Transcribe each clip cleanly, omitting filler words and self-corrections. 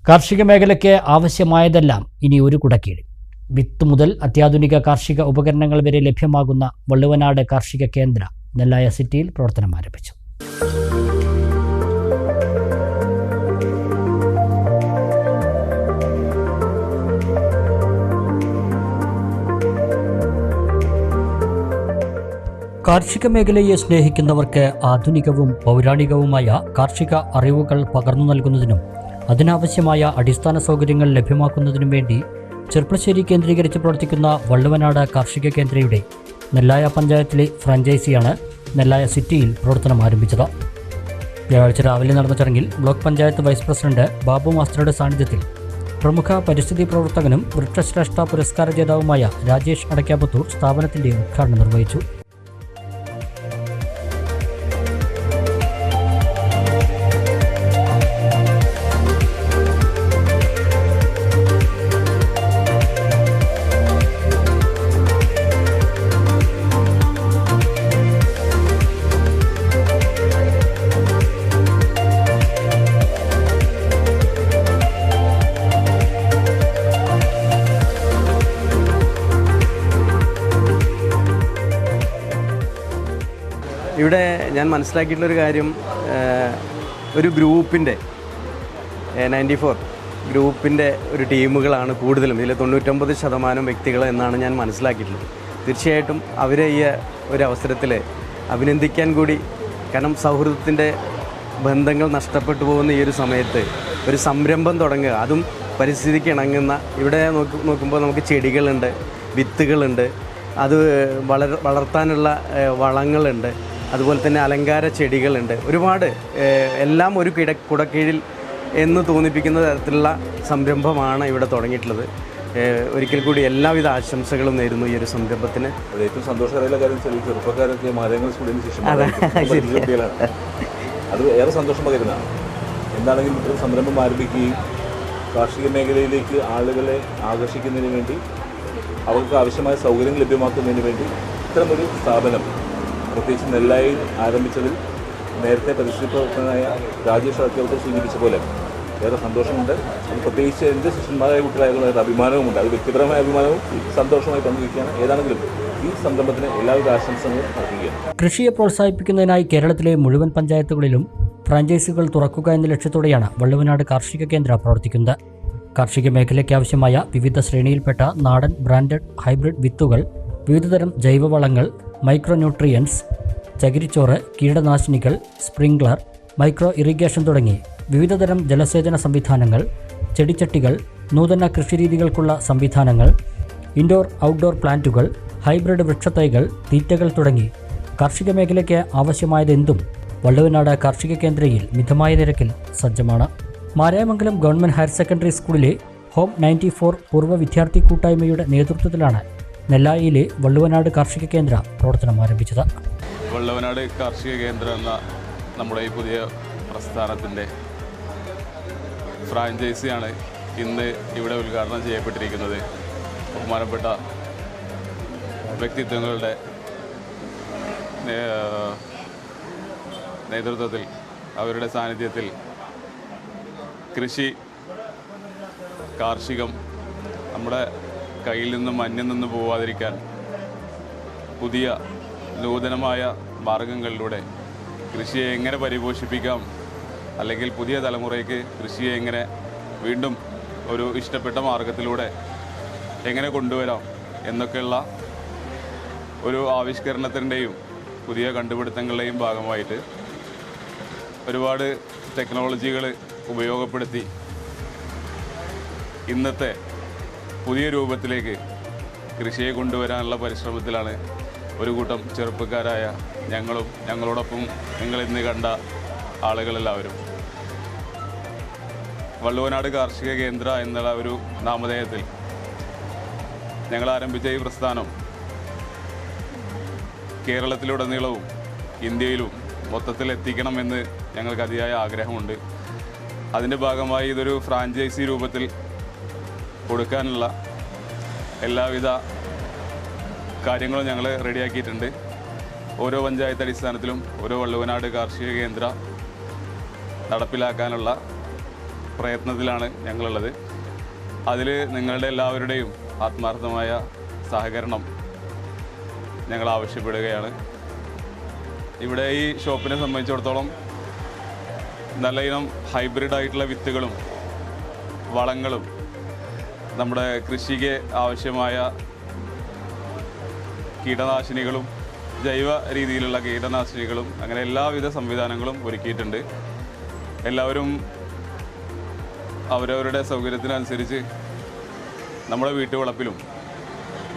കാർഷിക മേഖലയ്ക്ക് ആവശ്യമായതെല്ലാം ഇനി ഒരു കുടക്കീഴിൽ. വിത്ത് മുതൽ അത്യാധുനിക കാർഷിക ഉപകരണങ്ങൾ വരെ ലഭ്യമാകുന്ന വള്ളുവനാട് കാർഷിക കേന്ദ്ര നെല്ലായ സിറ്റിയിൽ പ്രവർത്തനം ആരംഭിച്ചു. കാർഷിക മേഖലയെ സ്നേഹിക്കുന്നവർക്ക് ആധുനികവും പൗരാണികവുമായ കാർഷിക അറിവുകൾ പകർന്നു നൽകുന്നതിനും അതിനാവശ്യമായ അടിസ്ഥാന സൗകര്യങ്ങൾ ലഭ്യമാക്കുന്നതിനും വേണ്ടി ചെർപ്പളശ്ശേരി കേന്ദ്രീകരിച്ച് പ്രവർത്തിക്കുന്ന വള്ളുവനാട് കാർഷിക കേന്ദ്രയുടെ നെല്ലായ പഞ്ചായത്തിലെ ഫ്രാഞ്ചൈസിയാണ് നെല്ലായ സിറ്റിയിൽ പ്രവർത്തനം ആരംഭിച്ചത്. വ്യാഴാഴ്ച രാവിലെ നടന്ന ചടങ്ങിൽ block panchayat vice president Babu മാസ്റ്ററുടെ സാന്നിധ്യത്തിൽ പ്രമുഖ പരിസ്ഥിതി പ്രവർത്തകനും വൃക്ഷശ്രേഷ്ഠ പുരസ്കാര ജേതാവുമായ രാജേഷ് അടയ്ക്കാപുത്തൂർ സ്ഥാപനത്തിന്റെ ഉദ്ഘാടനം നിർവഹിച്ചു. ഇവിടെ ഞാൻ മനസ്സിലാക്കിയിട്ടുള്ളൊരു കാര്യം, ഒരു ഗ്രൂപ്പിൻ്റെ 94 ഗ്രൂപ്പിൻ്റെ ഒരു ടീമുകളാണ് കൂടുതലും, ഇതിൽ 99% വ്യക്തികൾ എന്നാണ് ഞാൻ മനസ്സിലാക്കിയിട്ടുള്ളത്. തീർച്ചയായിട്ടും അവരെ ഈ ഒരു അവസരത്തിൽ അഭിനന്ദിക്കാൻ കൂടി, കാരണം സൗഹൃദത്തിൻ്റെ ബന്ധങ്ങൾ നഷ്ടപ്പെട്ടു പോകുന്ന ഈ ഒരു സമയത്ത് ഒരു സംരംഭം തുടങ്ങുക, അതും പരിസ്ഥിതിക്ക് ഇണങ്ങുന്ന. ഇവിടെ നോക്കുമ്പോൾ നമുക്ക് ചെടികളുണ്ട്, വിത്തുകളുണ്ട്, അത് വളർത്താനുള്ള വളങ്ങളുണ്ട്, അതുപോലെ തന്നെ അലങ്കാര ചെടികളുണ്ട്, ഒരുപാട്, എല്ലാം ഒരു കുടക്കീഴിൽ എന്ന് തോന്നിപ്പിക്കുന്ന തരത്തിലുള്ള സംരംഭമാണ് ഇവിടെ തുടങ്ങിയിട്ടുള്ളത്. ഒരിക്കൽ കൂടി എല്ലാവിധ ആശംസകളും നേരുന്നു ഈ ഒരു സംരംഭത്തിന്. ഏറ്റവും സന്തോഷകരമായ കാര്യം ചെറുപ്പക്കാരൊക്കെ മാധ്യമങ്ങൾ സ്റ്റുഡൻറ്റ് ശിഷ്യന്മാരാണ്, അത് ഏറെ സന്തോഷം പകരുന്നതാണ്. എന്താണെങ്കിലും ഇത്തരം സംരംഭം ആരംഭിക്കുകയും കാർഷിക മേഖലയിലേക്ക് ആളുകളെ ആകർഷിക്കുന്നതിന് വേണ്ടി, അവർക്ക് ആവശ്യമായ സൗകര്യങ്ങൾ ലഭ്യമാക്കുന്നതിന് വേണ്ടി ഇത്തരമൊരു സ്ഥാപനം പ്രത്യേകിച്ച് നെല്ലായിൽ ആരംഭിച്ചതിൽ നേരത്തെ പരിസ്ഥിതി പ്രവർത്തകനായ രാജേഷ് അടയ്ക്കാപുത്തൂർ സൂചിപ്പിച്ച പോലെ ഏറെ സന്തോഷമുണ്ട്. അത് പ്രത്യേകിച്ച് എൻ്റെ ശിഷ്യന്മാരായ കുട്ടികളായതുകൊണ്ട് അഭിമാനവുമുണ്ട്. അത് വ്യക്തിപരമായ അഭിമാനവും സന്തോഷമായി പങ്കുവയ്ക്കുകയാണ്. ഏതാണെങ്കിലും ഈ സംരംഭത്തിന് എല്ലാവിധ ആശംസകളും നൽകുകയാണ്. കൃഷിയെ പ്രോത്സാഹിപ്പിക്കുന്നതിനായി കേരളത്തിലെ മുഴുവൻ പഞ്ചായത്തുകളിലും ഫ്രാഞ്ചൈസികൾ തുറക്കുക എന്ന ലക്ഷ്യത്തോടെയാണ് വള്ളുവനാട് കാർഷിക കേന്ദ്ര പ്രവർത്തിക്കുന്നത്. കാർഷിക മേഖലയ്ക്ക് ആവശ്യമായ വിവിധ ശ്രേണിയിൽപ്പെട്ട നാടൻ ബ്രാൻഡഡ് ഹൈബ്രിഡ് വിത്തുകൾ, വിവിധതരം ജൈവവളങ്ങൾ, മൈക്രോ ന്യൂട്രിയൻസ്, ചകിരിച്ചോറ്, കീടനാശിനികൾ, സ്പ്രിംഗ്ലർ, മൈക്രോ ഇറിഗേഷൻ തുടങ്ങി വിവിധതരം ജലസേചന സംവിധാനങ്ങൾ, ചെടിച്ചട്ടികൾ, നൂതന കൃഷിരീതികൾക്കുള്ള സംവിധാനങ്ങൾ, ഇൻഡോർ ഔട്ട്ഡോർ പ്ലാന്റുകൾ, ഹൈബ്രിഡ് വൃക്ഷത്തൈകൾ, തീറ്റകൾ തുടങ്ങി കാർഷിക മേഖലയ്ക്ക് ആവശ്യമായതെന്തും വള്ളുവനാട് കാർഷിക കേന്ദ്രയിൽ മിതമായ നിരക്കിൽ സജ്ജമാണ്. മാരായമംഗലം ഗവൺമെൻറ് ഹയർ സെക്കൻഡറി സ്കൂളിലെ ഹോം 94 പൂർവ്വ വിദ്യാർത്ഥി കൂട്ടായ്മയുടെ നേതൃത്വത്തിലാണ് നെല്ലായിലെ വള്ളുവനാട് കാർഷിക കേന്ദ്ര പ്രവർത്തനം ആരംഭിച്ചത്. വള്ളുവനാട് കാർഷിക കേന്ദ്രം എന്ന നമ്മുടെ ഈ പുതിയ പ്രസ്ഥാനത്തിൻ്റെ ഫ്രാഞ്ചൈസിയാണ് ഇന്ന് ഇവിടെ ഉദ്ഘാടനം ചെയ്യപ്പെട്ടിരിക്കുന്നത്. ബഹുമാനപ്പെട്ട വ്യക്തിത്വങ്ങളുടെ നേതൃത്വത്തിൽ, അവരുടെ സാന്നിധ്യത്തിൽ കൃഷി, കാർഷികം നമ്മുടെ കയ്യിൽ നിന്നും അന്യം നിന്ന് പോവാതിരിക്കാൻ പുതിയ നൂതനമായ മാർഗങ്ങളിലൂടെ കൃഷിയെ എങ്ങനെ പരിപോഷിപ്പിക്കാം, അല്ലെങ്കിൽ പുതിയ തലമുറയ്ക്ക് കൃഷിയെ എങ്ങനെ വീണ്ടും ഒരു ഇഷ്ടപ്പെട്ട മാർഗത്തിലൂടെ എങ്ങനെ കൊണ്ടുവരാം എന്നൊക്കെയുള്ള ഒരു ആവിഷ്കരണത്തിൻ്റെയും പുതിയ കണ്ടുപിടുത്തങ്ങളുടെയും ഭാഗമായിട്ട് ഒരുപാട് ടെക്നോളജികൾ ഉപയോഗപ്പെടുത്തി ഇന്നത്തെ പുതിയ രൂപത്തിലേക്ക് കൃഷിയെ കൊണ്ടുവരാനുള്ള പരിശ്രമത്തിലാണ് ഒരു കൂട്ടം ചെറുപ്പക്കാരായ ഞങ്ങളും ഞങ്ങളോടൊപ്പം നിങ്ങളിന്ന് കണ്ട ആളുകളെല്ലാവരും. വള്ളുവനാട് കാർഷിക കേന്ദ്ര എന്നുള്ള ഒരു നാമധേയത്തിൽ ഞങ്ങൾ ആരംഭിച്ച ഈ പ്രസ്ഥാനം കേരളത്തിലുടനീളവും ഇന്ത്യയിലും മൊത്തത്തിൽ എത്തിക്കണമെന്ന് ഞങ്ങൾക്ക് അതിയായ ആഗ്രഹമുണ്ട്. അതിൻ്റെ ഭാഗമായി ഇതൊരു ഫ്രാഞ്ചൈസി രൂപത്തിൽ കൊടുക്കാനുള്ള എല്ലാവിധ കാര്യങ്ങളും ഞങ്ങൾ റെഡിയാക്കിയിട്ടുണ്ട്. ഓരോ പഞ്ചായത്ത് അടിസ്ഥാനത്തിലും ഓരോ വള്ളുവനാട് കാർഷിക കേന്ദ്ര നടപ്പിലാക്കാനുള്ള പ്രയത്നത്തിലാണ് ഞങ്ങളുള്ളത്. അതിൽ നിങ്ങളുടെ എല്ലാവരുടെയും ആത്മാർത്ഥമായ സഹകരണം ഞങ്ങൾ ആവശ്യപ്പെടുകയാണ്. ഇവിടെ ഈ ഷോപ്പിനെ സംബന്ധിച്ചിടത്തോളം നല്ല ഇനം ഹൈബ്രിഡ് ആയിട്ടുള്ള വിത്തുകളും വളങ്ങളും നമ്മുടെ കൃഷിക്ക് ആവശ്യമായ കീടനാശിനികളും ജൈവ രീതിയിലുള്ള കീടനാശിനികളും അങ്ങനെ എല്ലാവിധ സംവിധാനങ്ങളും ഒരുക്കിയിട്ടുണ്ട്. എല്ലാവരും അവരവരുടെ സൗകര്യത്തിനനുസരിച്ച് നമ്മുടെ വീട്ടുവളപ്പിലും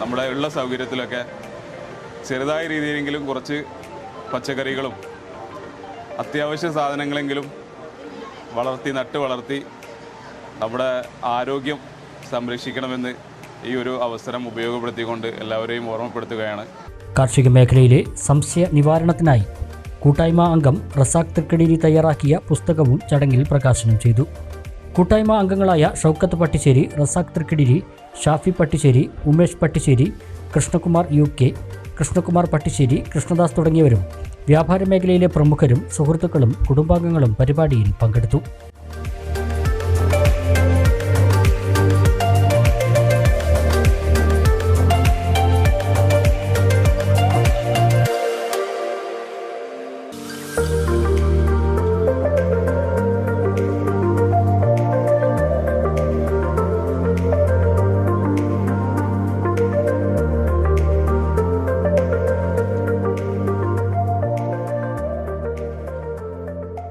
നമ്മുടെ ഉള്ള സൗകര്യത്തിലൊക്കെ ചെറുതായ രീതിയിലെങ്കിലും കുറച്ച് പച്ചക്കറികളും അത്യാവശ്യ സാധനങ്ങളെങ്കിലും നട്ട് വളർത്തി നമ്മുടെ ആരോഗ്യം സംരക്ഷിക്കണമെന്ന് ഈ ഒരു അവസരം ഉപയോഗപ്പെടുത്തിക്കൊണ്ട് എല്ലാവരെയും ഓർമ്മപ്പെടുത്തുകയാണ്. കാർഷിക മേഖലയിലെ സംശയ നിവാരണത്തിനായി കൂട്ടായ്മ അംഗം റസാഖ് തൃക്കടിരി തയ്യാറാക്കിയ പുസ്തകവും ചടങ്ങിൽ പ്രകാശനം ചെയ്തു. കൂട്ടായ്മ അംഗങ്ങളായ ഷൗക്കത്ത് പട്ടിശ്ശേരി, റസാഖ് തൃക്കടിരി, ഷാഫി പട്ടിശ്ശേരി, ഉമേഷ് പട്ടിശ്ശേരി, കൃഷ്ണകുമാർ UK, കൃഷ്ണകുമാർ പട്ടിശ്ശേരി, കൃഷ്ണദാസ് തുടങ്ങിയവരും വ്യാപാര മേഖലയിലെ പ്രമുഖരും സുഹൃത്തുക്കളും കുടുംബാംഗങ്ങളും പരിപാടിയിൽ പങ്കെടുത്തു.